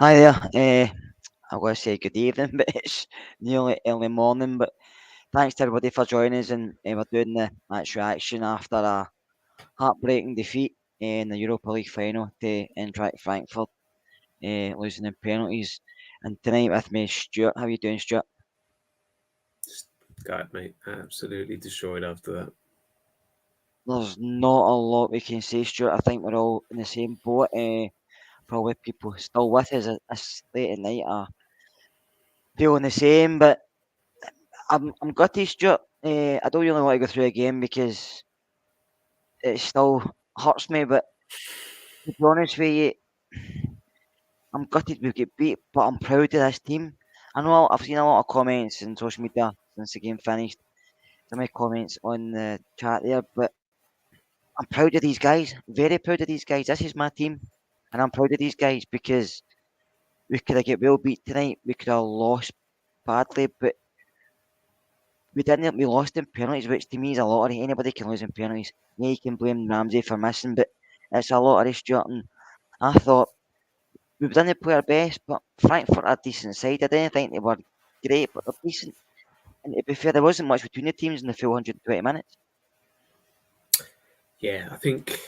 Hi there. I want to say good evening, but it's nearly early morning. But thanks to everybody for joining us, and we're doing the match reaction after a heartbreaking defeat in the Europa League final to Eintracht Frankfurt, losing in penalties. And tonight with me, Stuart. How you doing, Stuart? Just God, mate, absolutely destroyed after that. There's not a lot we can say, Stuart. I think we're all in the same boat. Probably people still with us this late at night are feeling the same, but I'm gutted, Stuart. I don't really want to go through again because it still hurts me. But to be honest with you, I'm gutted we get beat, but I'm proud of this team. I know I've seen a lot of comments on social media since the game finished. Some of my comments on the chat there, but I'm proud of these guys. Very proud of these guys. This is my team, and I'm proud of these guys because we could have get well beat tonight. We could have lost badly, but we didn't. We lost in penalties, which to me is a lottery. Anybody can lose in penalties. Yeah, you can blame Ramsey for missing, but it's a lottery, Stuart. And I thought we didn't play our best, but Frankfurt are a decent side. I didn't think they were great, but they're decent. And to be fair, there wasn't much between the teams in the full 120 minutes. Yeah, I think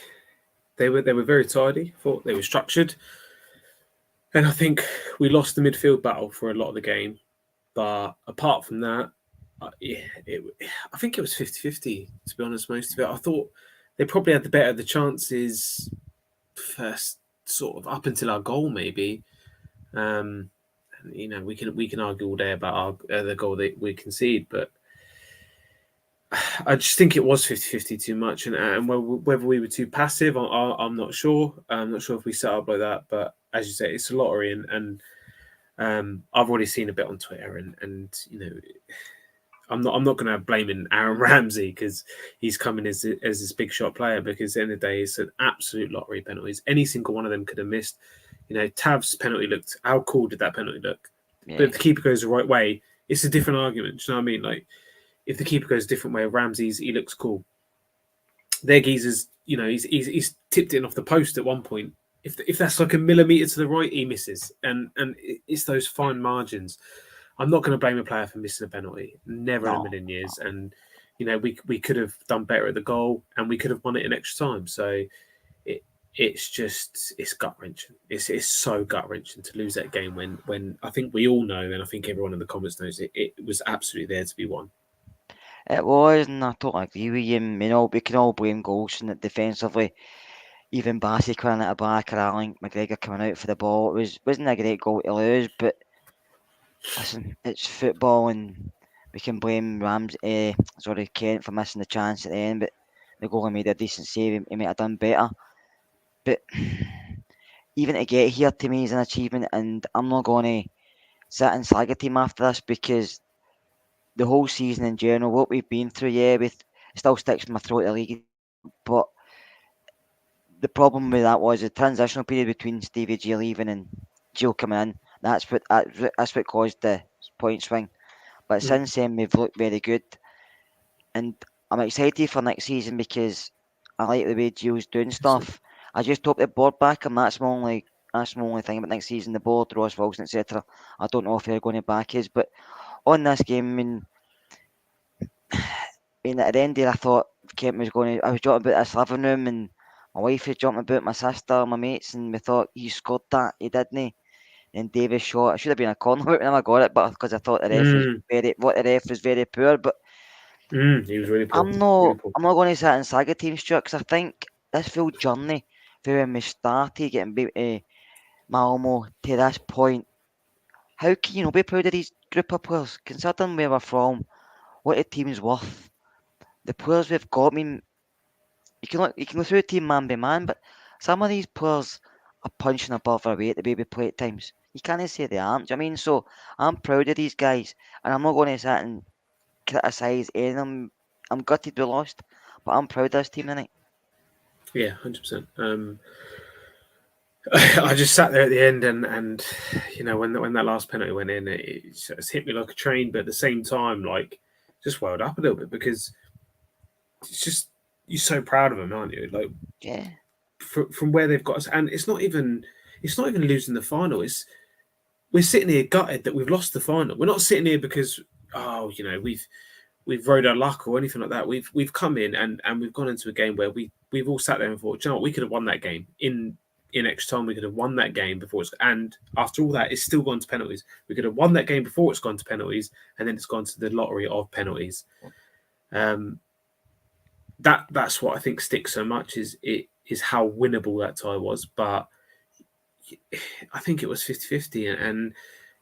they were very tidy. Thought they were structured, and I think we lost the midfield battle for a lot of the game. But apart from that, yeah, I think it was 50-50, to be honest. Most of it, I thought they probably had the better of the chances first, sort of up until our goal, maybe. Um, we can argue all day about the goal that we concede, but I just think it was 50-50 too much, and whether we were too passive, I'm not sure. I'm not sure if we set up like that, but as you say, it's a lottery, and I've already seen a bit on Twitter, and I'm not going to blame in Aaron Ramsey because he's coming as this big shot player, because at the end of the day, it's an absolute lottery penalties. Any single one of them could have missed. Tav's penalty looked. How cool did that penalty look? But Yeah. if the keeper goes the right way, it's a different argument. Do you know what I mean? Like, if the keeper goes a different way, Ramsey's he looks cool. Their geezers, he's tipped it off the post at one point. If that's like a millimeter to the right, he misses, and it's those fine margins. I'm not going to blame a player for missing a penalty, never in a No. million years. And we could have done better at the goal, and we could have won it in extra time. So it it's gut wrenching. It's so gut wrenching to lose that game when I think we all know, and I think everyone in the comments knows it was absolutely there to be won. It was, and I totally agree with you. We can all blame goals and defensively. Even Bassey coming at the back, or Alan McGregor coming out for the ball. Wasn't a great goal to lose, but listen, it's football, and we can blame Kent for missing the chance at the end, but the goalie made a decent save. He might have done better, but even to get here to me is an achievement, and I'm not going to sit and slag a team after this because the whole season in general, what we've been through, yeah, with it still sticks in my throat the league, but the problem with that was the transitional period between Stevie G leaving and Gio coming in. That's what caused the point swing. But Mm. since then, we've looked very good, and I'm excited for next season because I like the way Gio's doing stuff. I just hope the board back him. That's my only thing about next season. The board, Ross Wilson, etc. I don't know if they're going to back us, but on this game, at the end there, I thought Kent was going to. I was joking about this living room, and my wife was jumping about my sister, my mates, and we thought he scored that. He didn't. And Davis shot. It should have been a corner when I got it, but because I thought Mm. the ref was very poor. But He was really poor, I'm really not. poor. I'm not going to sit and sag a team, Stuart, because I think this full journey from when we started getting beat Malmo to this point, how can you not be proud of these group of players, considering where we're from, what the team's worth, the players we've got. I mean, you can go through a team man by man, but some of these players are punching above their weight the way we play at times. You can't say they aren't. Do you know what I mean? So I'm proud of these guys, and I'm not going to sit and criticise any of them. I'm gutted we lost, but I'm proud of this team tonight. Yeah, 100%. I just sat there at the end, and when that last penalty went in, it just hit me like a train. But at the same time, like, just welled up a little bit because it's just you're so proud of them, aren't you? Like, Yeah, from where they've got us, and it's not even losing the final. we're sitting here gutted that we've lost the final. We're not sitting here because we've rode our luck or anything like that. We've come in and we've gone into a game where we've all sat there and thought, you know what, we could have won that game in extra time. We could have won that game before and after all that, it's still gone to penalties. We could have won that game before it's gone to penalties, and then it's gone to the lottery of penalties. That's what I think sticks so much is how winnable that tie was. But I think it was 50-50, and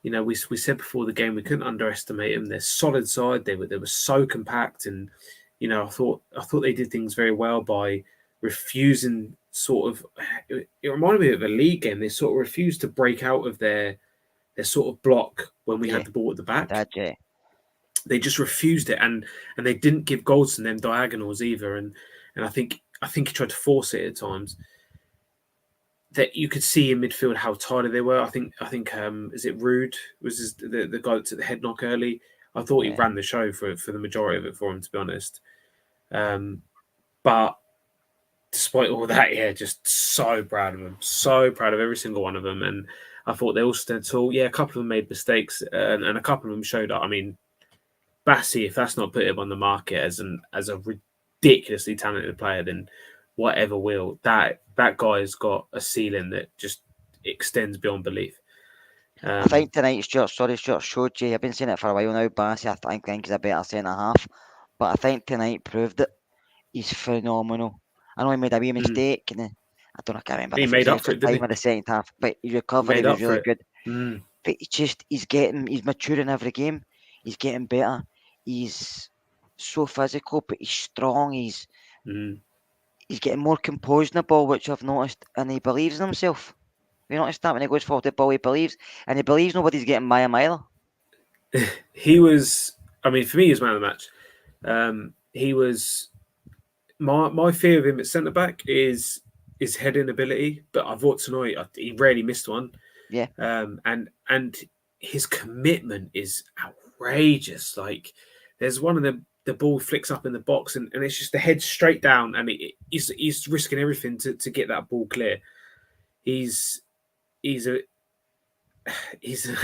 we said before the game we couldn't underestimate them. They're solid side. They were so compact, and I thought they did things very well by refusing. Sort of, it reminded me of a league game. They sort of refused to break out of their sort of block when we had the ball at the back. They just refused it, and they didn't give Goldson them diagonals either. And I think he tried to force it at times. That you could see in midfield how tired they were. I think is it Rude was the guy that took the head knock early. I thought he ran the show for the majority of it for him, to be honest. But despite all that, just so proud of them. So proud of every single one of them. And I thought they all stood tall. Yeah, a couple of them made mistakes, and a couple of them showed up. I mean, Bassey, if that's not put him on the market as a ridiculously talented player, then whatever will. That guy's got a ceiling that just extends beyond belief. I think tonight, Stuart showed you. I've been saying it for a while now. Bassey, I think he's a better centre half, but I think tonight proved it. He's phenomenal. I know he made a wee mistake, and I can't remember. He made up for it, didn't he? In the second half, but his recovery was really good. But he's maturing every game. He's getting better. He's so physical, but he's strong. He's getting more composed in the ball, which I've noticed, and he believes in himself. You notice that when he goes forward the ball, he believes nobody's getting by him either. He was, I mean, for me, he was man of the match. He was. My fear of him at centre back is his heading ability, but I thought tonight he rarely missed one. Yeah. And his commitment is outrageous. Like, there's one of them. The ball flicks up in the box, and it's just the head straight down, and he's risking everything to get that ball clear. He's an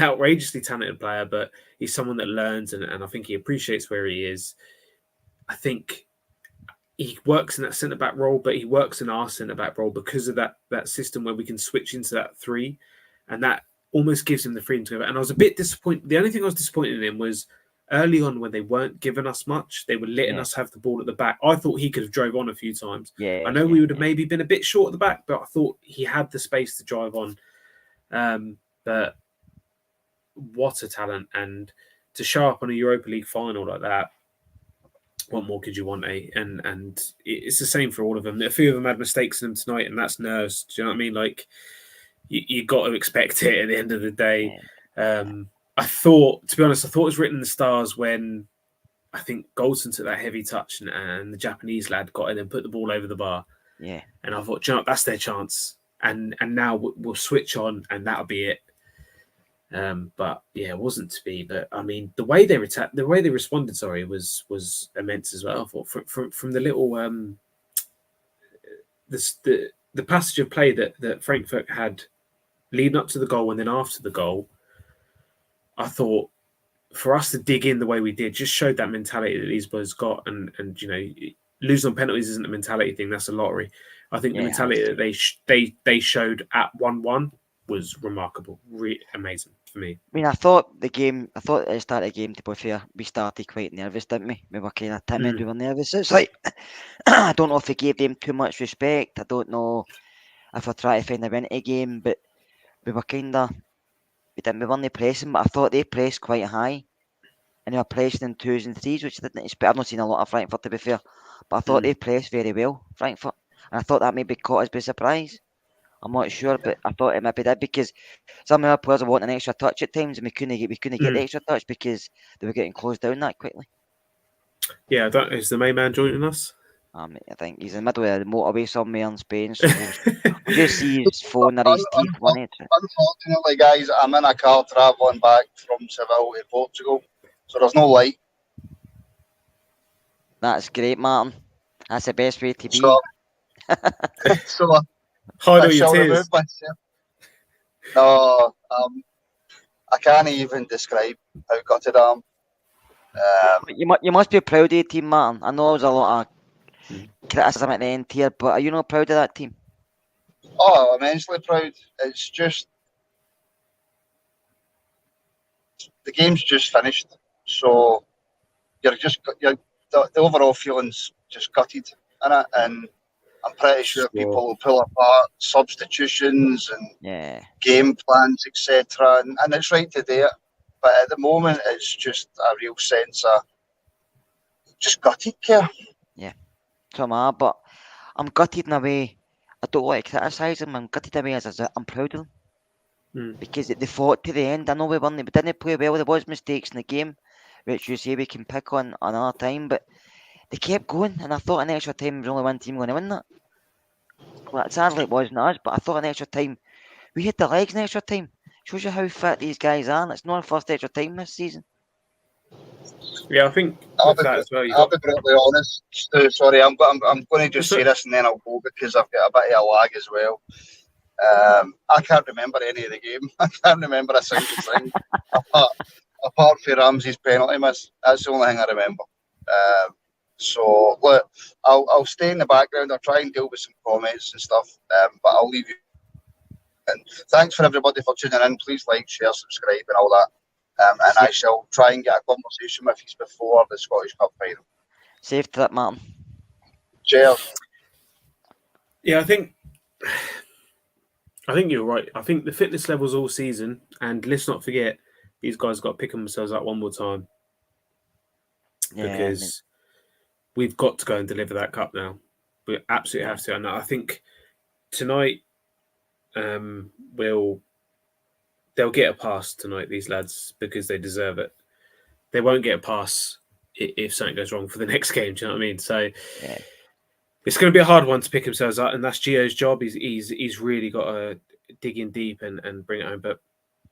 outrageously talented player, but he's someone that learns, and I think he appreciates where he is. I think he works in that centre back role, but he works in our centre back role because of that system where we can switch into that 3, and that almost gives him the freedom to go. And I was a bit disappointed. The only thing I was disappointed in him was early on when they weren't giving us much. They were letting us have the ball at the back. I thought he could have drove on a few times. I know we would have maybe been a bit short at the back, but I thought he had the space to drive on. But what a talent, and to show up on a Europa League final like that, what more could you want, eh? And it's the same for all of them. A few of them had mistakes in them tonight, and that's nerves. Do you know what I mean? Like, you got to expect it at the end of the day. I thought, to be honest, it was written in the stars when I think Goldson took that heavy touch and the Japanese lad got in and put the ball over the bar. Yeah. And I thought, you know, that's their chance. And now we'll switch on and that'll be it. But yeah, it wasn't to be. But I mean, the way they responded, was immense as well. I thought from the little the passage of play that Frankfurt had leading up to the goal and then after the goal, I thought for us to dig in the way we did just showed that mentality that these boys got, and you know, losing on penalties isn't a mentality thing; that's a lottery. I think the mentality that they showed at 1-1 was remarkable, amazing for me. I mean, I thought at the start of the game, to be fair, we started quite nervous, didn't we? We were kind of timid, we were nervous. It's like, I don't know if we gave them too much respect. I don't know if we're trying to find a win into the game, but we were we weren't pressing, but I thought they pressed quite high. And they were pressing in 2s and 3s, which I didn't expect. I've not seen a lot of Frankfurt, to be fair, but I thought they pressed very well, Frankfurt. And I thought that maybe caught us by surprise. I'm not sure, but I thought it maybe did, because some of our players were wanting an extra touch at times, and we couldn't get the extra touch because they were getting closed down that quickly. Yeah, is the main man joining us? I think he's in the middle of the motorway somewhere in Spain, so we'll just see his phone or his teeth. Unfortunately, guys, I'm in a car travelling back from Seville to Portugal, so there's no light. That's great, Martin. That's the best way to be. So hide all your tears. No, I can't even describe how gutted I am. You must be proud of your team, Martin. I know there was a lot of Mm. criticism at the end here, but are you not proud of that team? Oh, immensely proud. It's just the game's just finished, so the overall feeling's just gutted in it, and I'm pretty sure people will pull apart substitutions and Yeah. game plans, etc. And it's right to do it, but at the moment, it's just a real sense of just gutted care. So am I, but I'm gutted in a way. I don't want to criticise them. I'm gutted in a way as I'm proud of them. Mm. Because they fought to the end. I know we didn't play well. There was mistakes in the game, which you say we can pick on another time, but they kept going, and I thought in extra time there was only one team going to win that. Well, sadly it wasn't us, but I thought in extra time we hit the legs in extra time. Shows you how fit these guys are, and it's not our first extra time this season. Yeah, I think I'll with be, that as well, I'll be brutally honest, Stu. Sorry, I'm going to just say this and then I'll go because I've got a bit of a lag as well. I can't remember any of the game. I can't remember a single thing apart from Ramsey's penalty miss. That's the only thing I remember. So look, I'll stay in the background. I'll try and deal with some comments and stuff, but I'll leave you. And thanks for everybody for tuning in. Please like, share, subscribe, and all that. And I shall try and get a conversation with you before the Scottish Cup final. Safe trip, Martin. Cheers. Yeah, I think you're right. I think the fitness levels all season, and let's not forget, these guys got to pick themselves up one more time because we've got to go and deliver that cup now. We absolutely have to. And I think tonight, they'll get a pass tonight, these lads, because they deserve it. They won't get a pass if something goes wrong for the next game. Do you know what I mean? So it's going to be a hard one to pick themselves up, and that's Gio's job. He's really got to dig in deep and bring it home. But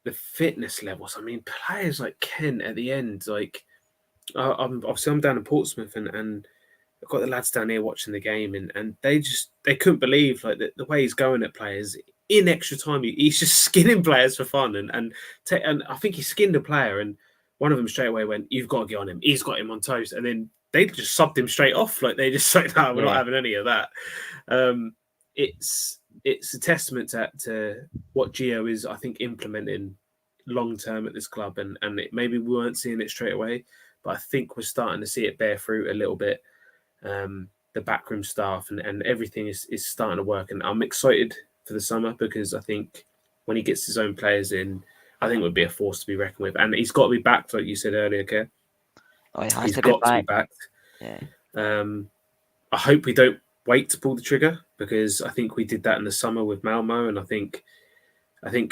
the fitness levels, I mean, players like Kent at the end, like I'm down in Portsmouth and I've got the lads down here watching the game, and they couldn't believe like the way he's going at players in extra time. He's just skinning players for fun, and I think he skinned a player, and one of them straight away went, "You've got to get on him. He's got him on toast," and then they just subbed him straight off. Like they just like, "No, we're not having any of that." It's a testament to what Gio is, I think, implementing long term at this club, and maybe we weren't seeing it straight away, but I think we're starting to see it bear fruit a little bit. The backroom staff and everything is starting to work, and I'm excited for the summer because I think when he gets his own players in, I think it would be a force to be reckoned with, and he's got to be backed, like you said earlier, Kev. Oh, he has He's to got be to be backed. Yeah. I hope we don't wait to pull the trigger because I think we did that in the summer with Malmo, and I think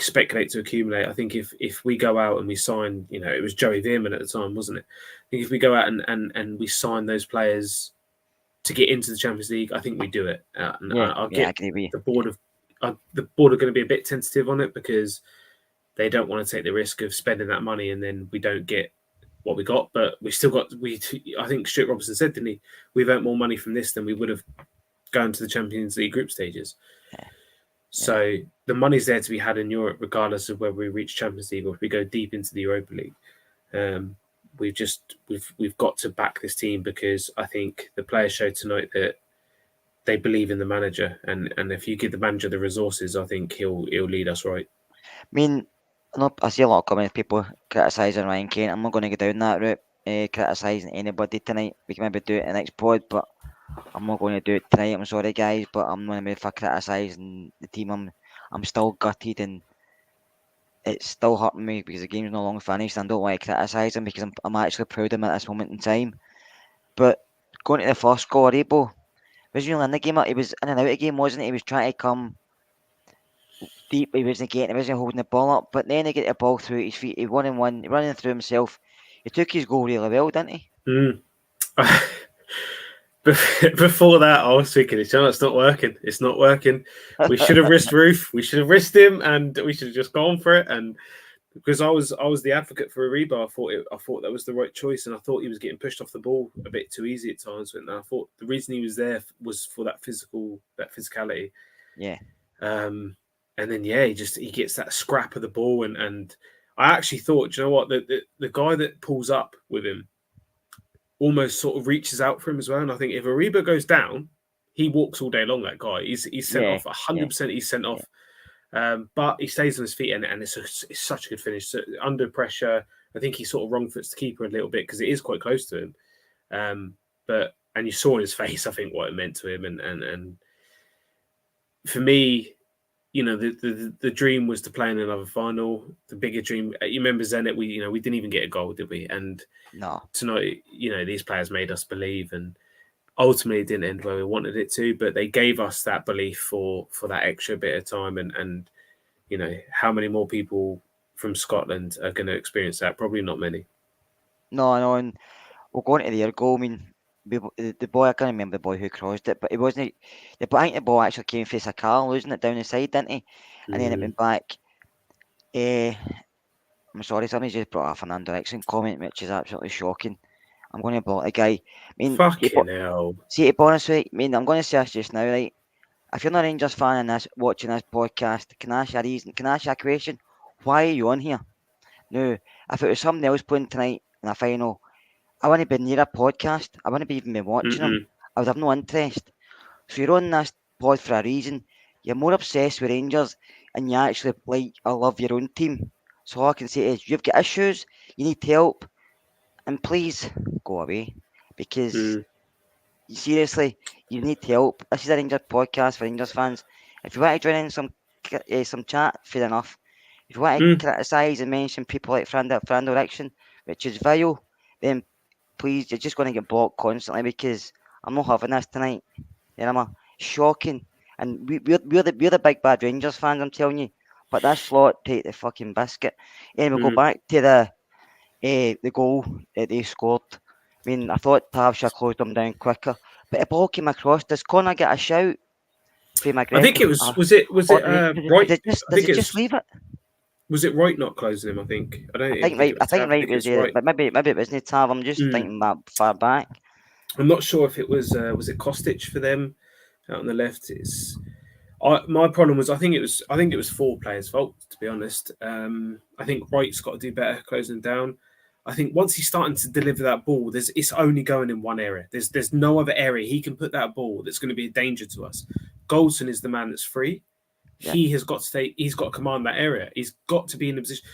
speculate to accumulate. I think if we go out and we sign, it was Joey Veerman at the time, wasn't it? I think if we go out and we sign those players to get into the Champions League, I think we do it. I agree with you. The board are going to be a bit tentative on it because they don't want to take the risk of spending that money and then we don't get what we got. But we still got. I think Stuart Robinson said, didn't he? We've earned more money from this than we would have gone to the Champions League group stages. Yeah. So the money's there to be had in Europe, regardless of whether we reach Champions League or if we go deep into the Europa League. We've got to back this team because I think the players showed tonight that they believe in the manager, and if you give the manager the resources, I think he'll lead us right. I mean, I see a lot of comments, people criticising Ryan Kent. I'm not going to go down that route, criticising anybody tonight. We can maybe do it in the next pod, but I'm not going to do it tonight. I'm sorry, guys, but I'm going to be for criticising the team. I'm still gutted, and it's still hurting me because the game's no longer finished. And I don't want to criticise him because I'm actually proud of him at this moment in time. But going to the first goal, Rebo was really in the game. He was in and out of the game, wasn't he? He was trying to come deep. He wasn't getting. He wasn't holding the ball up. But then he get the ball through his feet. He 1-on-1, running through himself. He took his goal really well, didn't he? Before that, I was thinking, it's not working. It's not working. We should have risked Roof. We should have risked him, and we should have just gone for it. And because I was the advocate for Aribo, I thought that was the right choice, and I thought he was getting pushed off the ball a bit too easy at times. And I thought the reason he was there was for that physicality. Yeah. And then he gets that scrap of the ball, and I actually thought, do you know what, the guy that pulls up with him almost sort of reaches out for him as well. And I think if Aribo goes down, he walks all day long. That guy, he's sent off 100%. He's sent off, but he stays on his feet, and it's such a good finish. So under pressure, I think he sort of wrong foots the keeper a little bit because it is quite close to him. But you saw in his face, I think, what it meant to him, and for me, you know, the dream was to play in another final. The bigger dream, you remember Zenit? We didn't even get a goal, did we? And No. tonight, you know, these players made us believe, and ultimately it didn't end where we wanted it to. But they gave us that belief for that extra bit of time, and you know, how many more people from Scotland are going to experience that? Probably not many. No, and we'll go into their goal. I mean, the boy, I can't remember the boy who crossed it, but it wasn't. I think the ball actually came for Sakala, losing it down the side, didn't he? And then it went back. I'm sorry, somebody just brought a Fernando Eriksson comment, which is absolutely shocking. I'm going to block the guy. I mean, fucking hell. See, to be honest with you, I mean, I'm going to say this just now, right? If you're not a Rangers fan and this watching this podcast, can I ask you a reason? Can I ask you a question? Why are you on here? Now, if it was somebody else playing tonight in a final, I wouldn't be near a podcast. I wouldn't be even be watching them. I would have no interest. So you're on this pod for a reason. You're more obsessed with Rangers, and you actually love your own team. So all I can say is, you've got issues, you need help, and please go away, because seriously, you need help. This is a Rangers podcast for Rangers fans. If you want to join in some chat, fair enough. If you want to criticise and mention people like Fernando Eriksson, which is vile, then please, you're just going to get blocked constantly, because I'm not having this tonight. You know, shocking. And we're the big bad Rangers fans, I'm telling you. But this lot take the fucking biscuit. And we'll go back to the goal that they scored. I mean, I thought Tav should have closed them down quicker, but the ball came across. Does Connor get a shout? I think it was. Was it right? Does it just leave it? Was it right not closing him? I think. I think right was there, but maybe it wasn't Tav. I'm just thinking that far back. I'm not sure if it was. Was it Kostic for them out on the left? My problem was I think it was 4 players' fault, to be honest. I think Wright's got to do better closing down. I think once he's starting to deliver that ball, it's only going in one area. There's no other area he can put that ball that's going to be a danger to us. Goldson is the man that's free. Yeah. He's got to command that area. He's got to be in a position.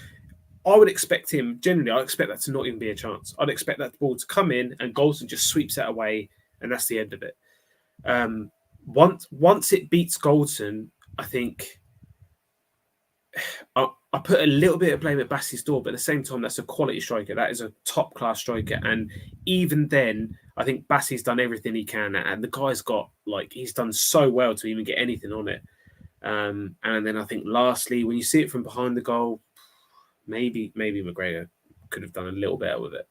I would expect him, generally, I'd expect that to not even be a chance. I'd expect that ball to come in and Goldson just sweeps that away, and that's the end of it. Once it beats Goldson, I think I put a little bit of blame at Bassey's door, but at the same time, that's a quality striker. That is a top-class striker. And even then, I think Bassey's done everything he can. And the guy's he's done so well to even get anything on it. And then I think lastly, when you see it from behind the goal, maybe McGregor could have done a little better with it.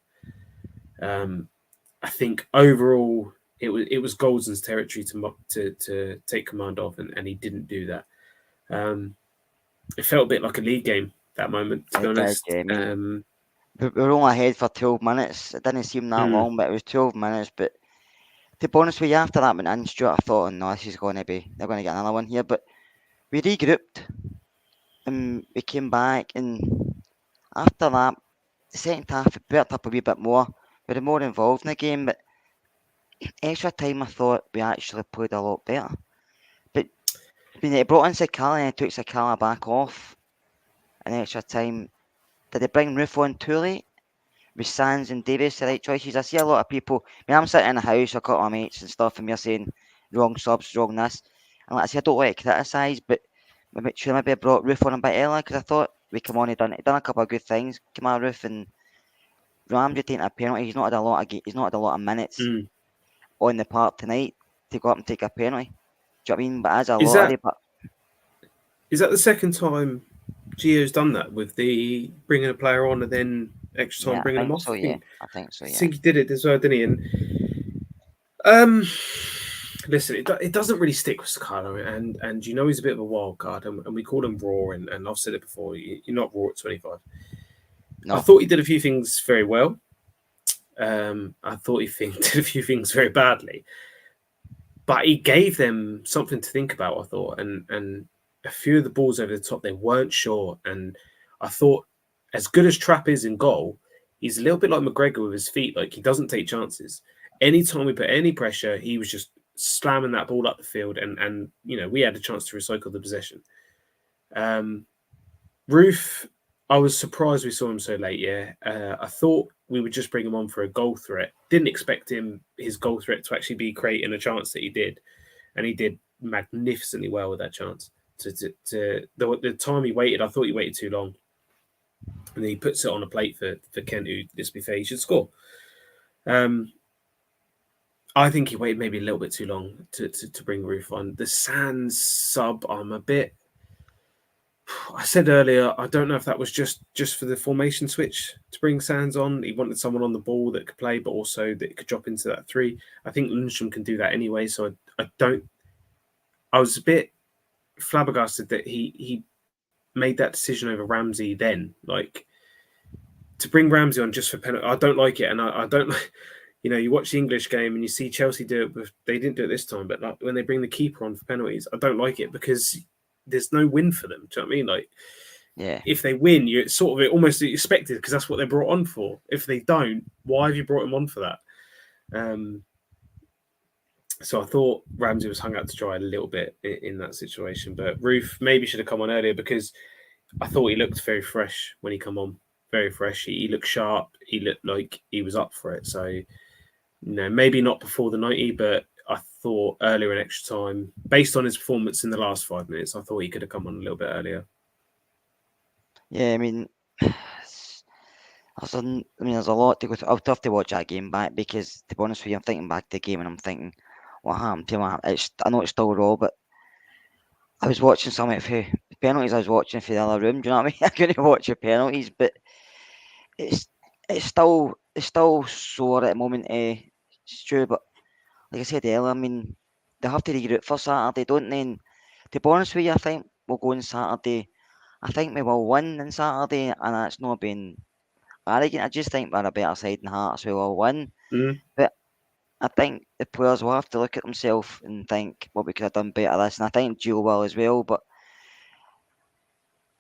I think overall, it was Goldson's territory to take command of, and he didn't do that. It felt a bit like a league game that moment, to be honest. We were only ahead for 12 minutes. It didn't seem that long, but it was 12 minutes. But to be honest with you, after that went in, Stuart, I thought, no, they're going to get another one here. But we regrouped and we came back, and after that, the second half, we built up a wee bit more. We were more involved in the game, but extra time, I thought we actually played a lot better. But I mean, they brought in Sakala and took Sakala back off in extra time. Did they bring Roof on too late? With Sands and Davis the right choices? I see a lot of people. I mean, I'm sitting in the house, I've got my mates and stuff, and we're saying wrong subs, wrong this. And like I say, I don't like to criticise, but should I maybe have brought Roof on a bit earlier? Because I thought we come on, he done a couple of good things. Come on, Roof, and Ramsey taking a penalty. He's not had a lot of minutes on the park tonight to go up and take a penalty. Do you know what I mean? But is that the second time Gio's done that with the bringing a player on and then extra time bringing them off? I think so. Yeah. I think he did it as well, didn't he? And listen, it doesn't really stick with Sakala, and you know he's a bit of a wild card, and we call him raw, and I've said it before. You're not raw at 25. No. I thought he did a few things very well. I thought he did a few things very badly, but he gave them something to think about. I thought, and a few of the balls over the top, they weren't sure, and I thought as good as Trapp is in goal, he's a little bit like McGregor with his feet. Like, he doesn't take chances. Anytime we put any pressure, he was just slamming that ball up the field, and we had a chance to recycle the possession. Roof, I was surprised we saw him so late. Yeah, I thought we would just bring him on for a goal threat. Didn't expect his goal threat to actually be creating a chance that he did, and he did magnificently well with that chance. The time he waited, I thought he waited too long, and then he puts it on a plate for Kent, who, let's be fair, he should score. I think he waited maybe a little bit too long to bring Roof on. The Sands sub, I'm a bit. I said earlier, I don't know if that was just for the formation switch to bring Sands on. He wanted someone on the ball that could play, but also that could drop into that 3. I think Lundstram can do that anyway, so I was a bit flabbergasted that he made that decision over Ramsey then. Like, to bring Ramsey on just for penalty, I don't like it, and I don't like. You watch the English game and you see Chelsea do it, but they didn't do it this time. But like, when they bring the keeper on for penalties, I don't like it because there's no win for them. Do you know what I mean? Like, Yeah. If they win, you're sort of almost expected because that's what they're brought on for. If they don't, why have you brought them on for that? So I thought Ramsey was hung out to dry a little bit in that situation. But Roof maybe should have come on earlier because I thought he looked very fresh when he come on. Very fresh. He looked sharp. He looked like he was up for it. So, maybe not before the 90, but I thought earlier in extra time, based on his performance in the last 5 minutes, I thought he could have come on a little bit earlier. Yeah, I mean, there's a lot to go through. I'll have to watch that game back because, to be honest with you, I'm thinking back to the game and I'm thinking, what happened to him? I know it's still raw, but I was watching some of the penalties. I was watching for the other room. Do you know what I mean? I couldn't watch the penalties, but it's still sore at the moment, Stu. But like I said earlier, I mean, they have to regroup for Saturday, don't they? And to be honest with you, I think we'll go on Saturday. I think we will win on Saturday, and that's not being arrogant. I just think we're a better side than Hearts. We will win. But I think the players will have to look at themselves and think what we could have done better this. And I think Gio will as well. But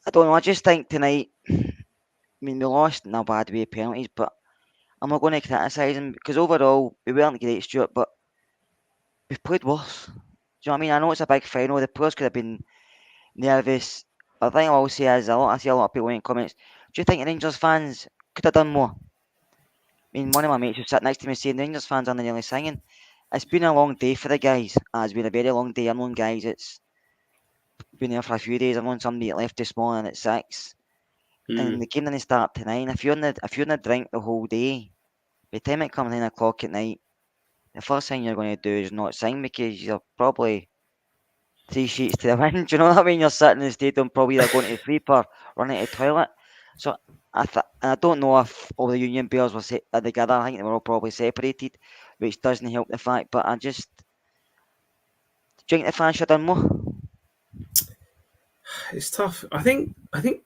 I don't know. I just think tonight, I mean, we lost in a bad way of penalties, but I'm not going to criticise him because overall, we weren't great, Stuart, but we've played worse. Do you know what I mean? I know it's a big final. The players could have been nervous. But the thing I will say is, I see a lot of people in comments, do you think the Rangers fans could have done more? I mean, one of my mates who sat next to me saying the Rangers fans aren't nearly singing. It's been a long day for the guys. It's been a very long day. I've known guys it's been there for a few days. I've known somebody that left this morning at 6. And the game didn't start to 9. If you're in the drink the whole day, by the time it comes 9 o'clock at night, the first thing you're going to do is not sing because you're probably 3 sheets to the wind. Do you know what I mean? You're sitting in the stadium, probably either going to the sleep or running to the toilet. So I don't know if all the Union Bears were together. I think they were all probably separated, which doesn't help the fact. But do you think the fans should have done more? It's tough. I think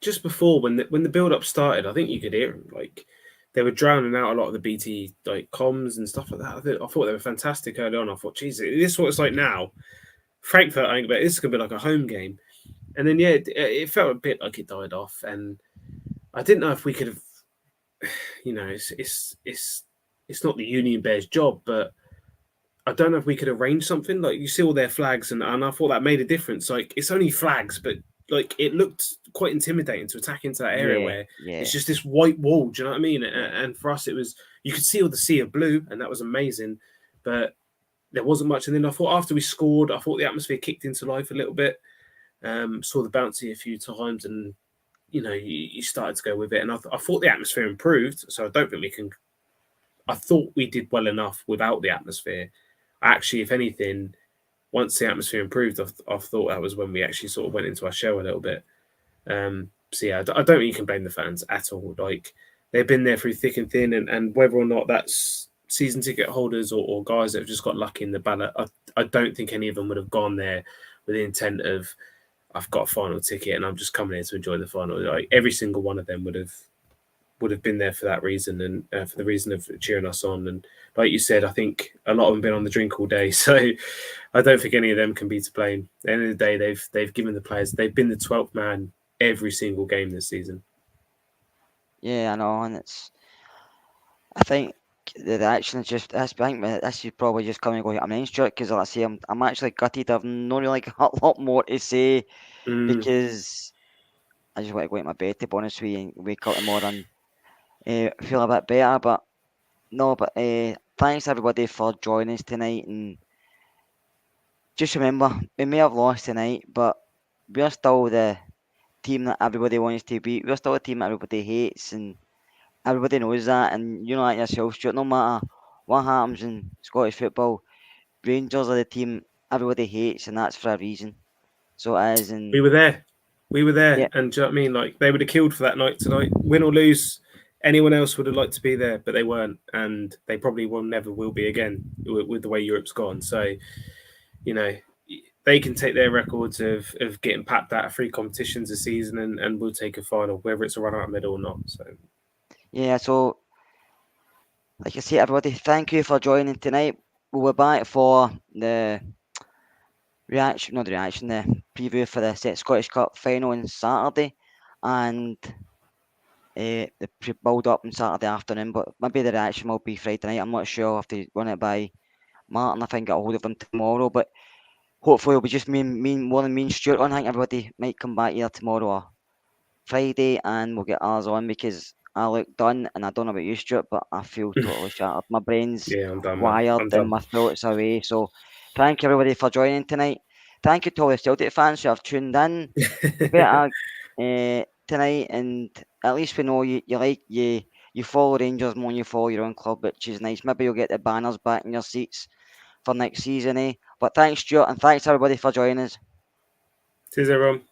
just before when the build up started, I think you could hear them. Like, they were drowning out a lot of the BT like comms and stuff like that. I thought they were fantastic early on. I thought, geez, this is what it's like now. Frankfurt, I think, but this is gonna be like a home game. And then it felt a bit like it died off, and I didn't know if we could have. It's not the Union Bears' job, but I don't know if we could arrange something. Like, you see all their flags, and I thought that made a difference. Like, it's only flags, but like it looked quite intimidating to attack into that area where it's just this white wall. Do you know what I mean? And for us, it was, you could see all the sea of blue, and that was amazing. But there wasn't much. And then I thought after we scored, I thought the atmosphere kicked into life a little bit. Saw the bouncy a few times, and you started to go with it. And I thought the atmosphere improved. So I don't think we can. I thought we did well enough without the atmosphere. Actually, if anything, once the atmosphere improved, I thought that was when we actually sort of went into our shell a little bit. So yeah, I don't think you can blame the fans at all. Like, they've been there through thick and thin, and whether or not that's season ticket holders or guys that have just got lucky in the ballot, I don't think any of them would have gone there with the intent of, I've got a final ticket and I'm just coming here to enjoy the final. Like, every single one of them would have been there for that reason, and for the reason of cheering us on. And like you said, I think a lot of them have been on the drink all day, so I don't think any of them can be to blame. At the end of the day, they've given the players, they've been the 12th man every single game this season. Yeah, I know, and I think the reaction is just. I think this is probably just coming to go hit a main Stuart because, like I say, I'm actually gutted. I've not really got a lot more to say Mm. because I just want to go to my bed, to be honest with you, and wake up tomorrow and feel a bit better. But no, but thanks everybody for joining us tonight. And just remember, we may have lost tonight, but we're still the team that everybody wants to beat. We're still a team that everybody hates, and everybody knows that. And you know that yourself, Stuart. No matter what happens in Scottish football, Rangers are the team everybody hates, and that's for a reason. So it is, We and were there. We were there. yeah, And do you know what I mean? Like, they would have killed for that night tonight. Win or lose, anyone else would have liked to be there, but they weren't. And they probably never will be again with the way Europe's gone. So, you know, they can take their records of getting packed out of 3 competitions a season and we'll take a final, whether it's a run out of medal or not. So, yeah. So like I say, everybody, thank you for joining tonight. We'll be back for the reaction, not the reaction, the preview for the Scottish Cup final on Saturday, and the build up on Saturday afternoon. But maybe the reaction will be Friday night. I'm not sure. I'll have to run it by Martin. I think I'll hold of him tomorrow, but hopefully it'll be just more than me and Stuart on. I think everybody might come back here tomorrow or Friday, and we'll get ours on because I look done, and I don't know about you, Stuart, but I feel totally shattered. My brain's yeah, I'm done, man. wired I'm and done. my thoughts away. So thank you everybody for joining tonight. Thank you to all the Celtic fans who have tuned in. Better tonight, and at least we know you follow Rangers more than you follow your own club, which is nice. Maybe you'll get the banners back in your seats for next season, eh? But thanks, Stuart, and thanks everybody for joining us. Cheers, everyone.